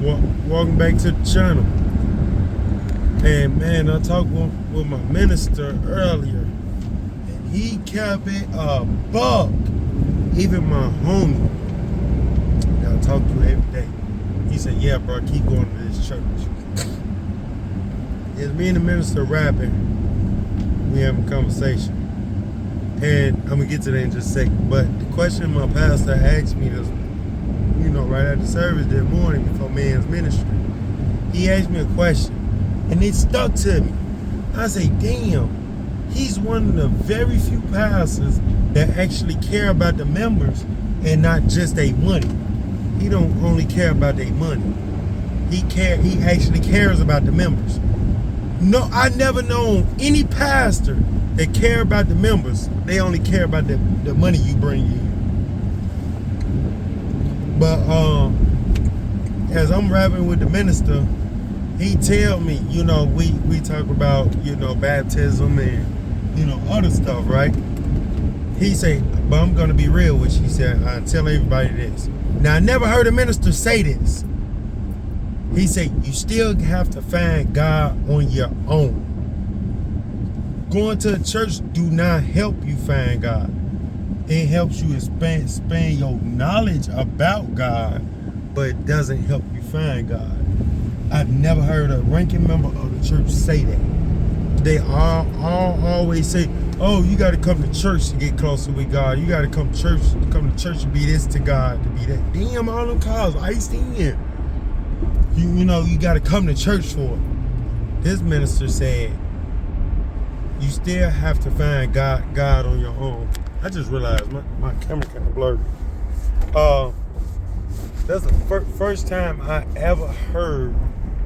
Welcome back to the channel. And man, I talked with my minister earlier, and he kept it a buck. Even my homie that I talk to every day, he said, "Yeah, bro, keep going to this church." It's me and the minister rapping. We having a conversation, and I'm gonna get to that in just a second. But the question my pastor asked me this, right after service that morning before man's ministry, he asked me a question, and it stuck to me. I say, damn, he's one of the very few pastors that actually care about the members and not just their money. He don't only care about their money. He actually cares about the members. No, I never known any pastor that care about the members. They only care about the money you bring in. But as I'm rapping with the minister, he tell me, we talk about, baptism and, other stuff, right? He say, but I'm gonna be real with you. He said, I tell everybody this. Now, I never heard a minister say this. He said, you still have to find God on your own. Going to a church do not help you find God. It helps you expand your knowledge about God, but it doesn't help you find God. I've never heard a ranking member of the church say that. They all always say, "Oh, you got to come to church to get closer with God. You got to come to church to be this to God, to be that." Damn, all them cars iced in. You got to come to church for it. This minister said, you still have to find God on your own. I just realized my camera kind of blurry. That's the first time I ever heard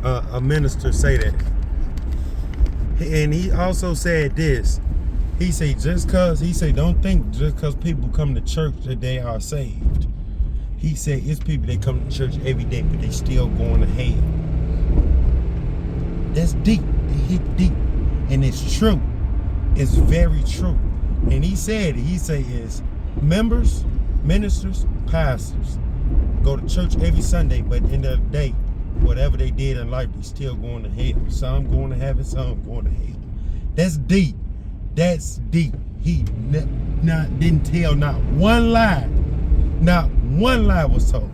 a minister say that. And he also said this. He said, don't think just because people come to church that they are saved. He said, it's people that come to church every day, but they still going to hell. That's deep. It hit deep. And it's true. It's very true. And he said is members, ministers, pastors go to church every Sunday, but at the end of the day, whatever they did in life, they still going to hell. Some going to heaven, some going to hell. That's deep. That's deep. He didn't tell not one lie. Not one lie was told.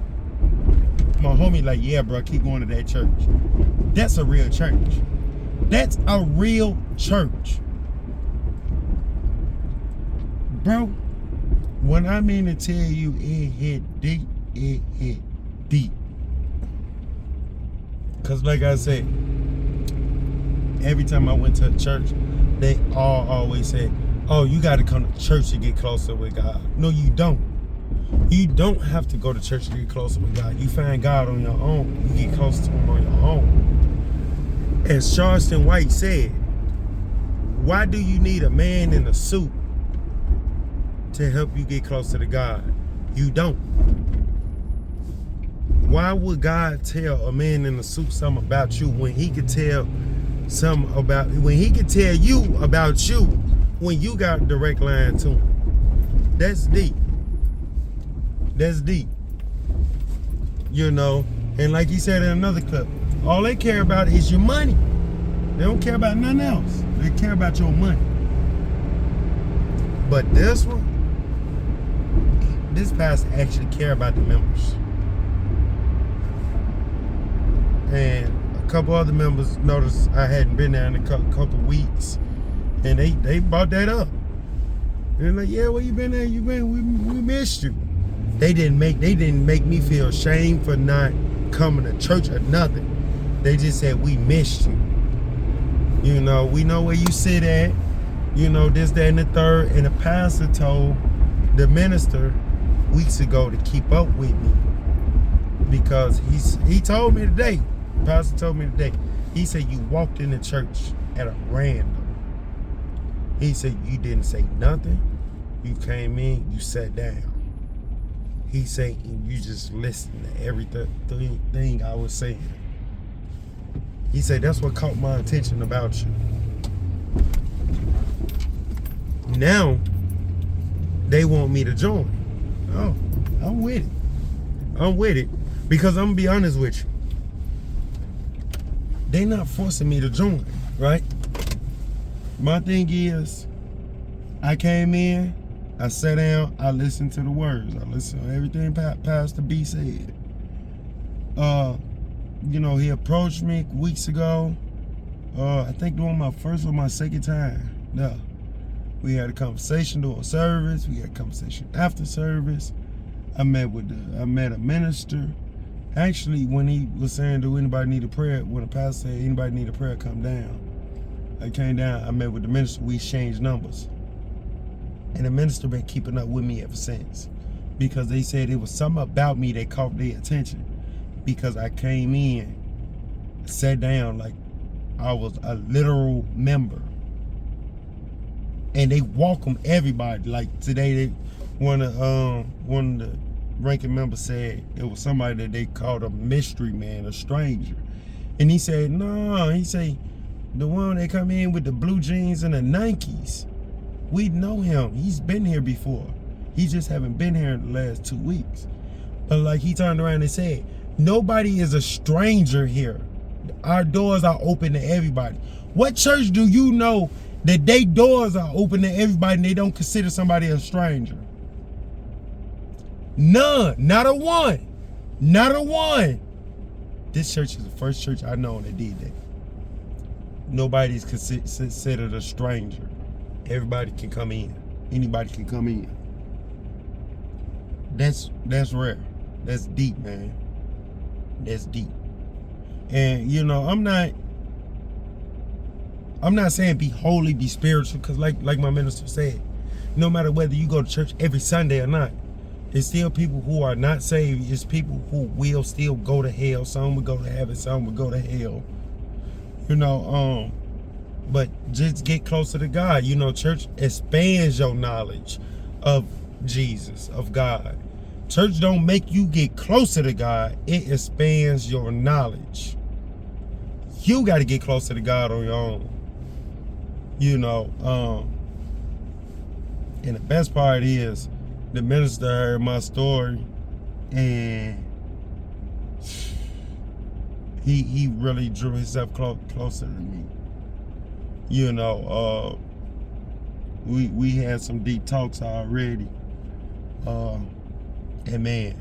My homie like, yeah, bro, keep going to that church. That's a real church. That's a real church. Bro, when I mean to tell you it hit deep, it hit deep. Because like I said, every time I went to a church, they all always said, oh, you got to come to church to get closer with God. No, you don't. You don't have to go to church to get closer with God. You find God on your own. You get close to him on your own. As Charleston White said, why do you need a man in a suit to help you get closer to God? You don't. Why would God tell a man in a suit something about you when he could tell you about you when you got a direct line to him? That's deep. That's deep. And like he said in another clip, all they care about is your money. They don't care about nothing else. They care about your money. But this pastor actually care about the members. And a couple other members noticed I hadn't been there in a couple weeks, and they brought that up. And they're like, yeah, where you been there? We missed you. They didn't make me feel shame for not coming to church or nothing. They just said, we missed you. We know where you sit at. This, that, and the third. And the pastor told the minister weeks ago to keep up with me, because he told me today. The pastor told me today. He said, you walked in the church at a random. He said, you didn't say nothing. You came in, you sat down. He said, you just listened to everything I was saying. He said, that's what caught my attention about you. Now, they want me to join. Oh, I'm with it. Because I'm going to be honest with you. they not forcing me to join, right? My thing is, I came in, I sat down, I listened to the words, I listened to everything Pastor B said. He approached me weeks ago. I think during my first or my second time. No. We had a conversation during service. We had a conversation after service. I met a minister. Actually, when he was saying, do anybody need a prayer? When the pastor said, anybody need a prayer, come down. I came down, I met with the minister, we exchanged numbers. And the minister been keeping up with me ever since. Because they said it was something about me that caught their attention. Because I came in, sat down like I was a literal member. And they welcome everybody. Like today, one of the ranking members said it was somebody that they called a mystery man, a stranger. And he said, no, he said, the one that come in with the blue jeans and the Nikes, we know him. He's been here before. He just haven't been here in the last 2 weeks. But like he turned around and said, nobody is a stranger here. Our doors are open to everybody. What church do you know that their doors are open to everybody and they don't consider somebody a stranger? None. Not a one. Not a one. This church is the first church I know that did that. Nobody's considered a stranger. Everybody can come in. Anybody can come in. That's rare. That's deep, man. That's deep. And I'm not saying be holy, be spiritual, because like my minister said, no matter whether you go to church every Sunday or not, it's still people who are not saved. It's people who will still go to hell. Some will go to heaven, some will go to hell. But just get closer to God. Church expands your knowledge of Jesus, of God. Church don't make you get closer to God. It expands your knowledge. You got to get closer to God on your own. And the best part is the minister heard my story and he really drew himself closer to me. We had some deep talks already. And man,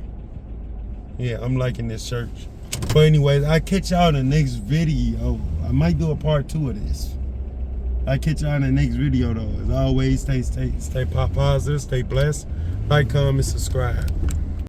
yeah, I'm liking this church. But anyways, I'll catch y'all in the next video. I might do a part 2 of this. I'll catch y'all in the next video though. As always, stay positive, stay blessed. Like, comment, subscribe.